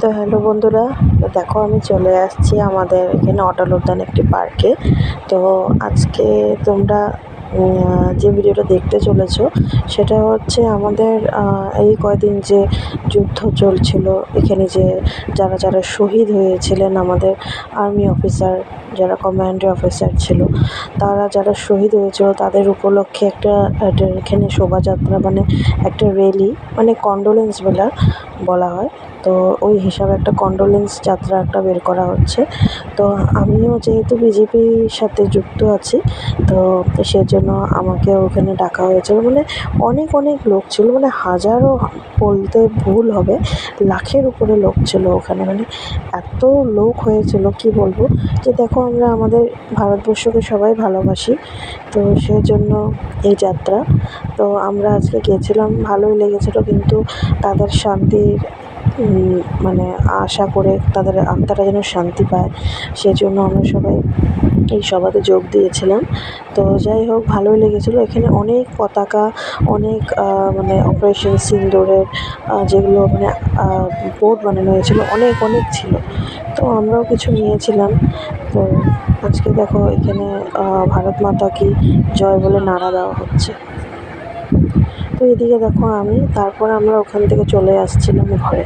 তো হ্যালো বন্ধুরা, তো দেখো আমি চলে আসছি আমাদের এখানে অটল উদ্যান একটি পার্কে। তো আজকে তোমরা যে ভিডিওটা দেখতে চলেছো সেটা হচ্ছে আমাদের এই কয়দিন যে যুদ্ধ চলছিল এখানে, যে যারা যারা শহীদ হয়েছিলেন আমাদের আর্মি অফিসার, যারা কমান্ডার অফিসার ছিল, তারা যারা শহীদ হয়েছিল তাদের উপলক্ষে একটা এখানে শোভাযাত্রা, মানে একটা র্যালি, মানে কন্ডোলেন্স বলা হয়। তো ওই হিসাবে একটা কন্ডোলেন্স যাত্রা একটা বের করা হচ্ছে। তো আমিও যেহেতু বিজেপির সাথে যুক্ত আছি, তো সেজন্য আমাকে ওখানে ডাকা হয়েছিল। মানে অনেক অনেক লোক ছিল, মানে হাজারও বলতে ভুল হবে, লাখের উপরে লোক ছিল ওখানে। মানে এত লোক হয়েছিল কি বলবো, যে দেখো আমরা আমাদের ভারতবর্ষকে সবাই ভালোবাসি, তো সেজন্য এই যাত্রা। তো আমরা আজকে গেছিলাম, ভালোই লেগেছিলো, কিন্তু তাদের শান্তির মানে আশা করে তাদের আত্মাটা যেন শান্তি পায়, সেজন্য আমরা সবাই এই সভাতে যোগ দিয়েছিলাম। তো যাই হোক, ভালোই লেগেছিলো। এখানে অনেক পতাকা, অনেক মানে অপারেশন সিন্দুরের যেগুলো মানে বোর্ড বানানো হয়েছিল, অনেক অনেক ছিল। তো আমরাও কিছু নিয়েছিলাম। তো আজকে দেখো এখানে ভারত মাতা কি জয় বলে নারা দেওয়া হচ্ছে। তো এদিকে দেখো তারপর আমরা ওখান থেকে চলে আসছিলাম ঘরে।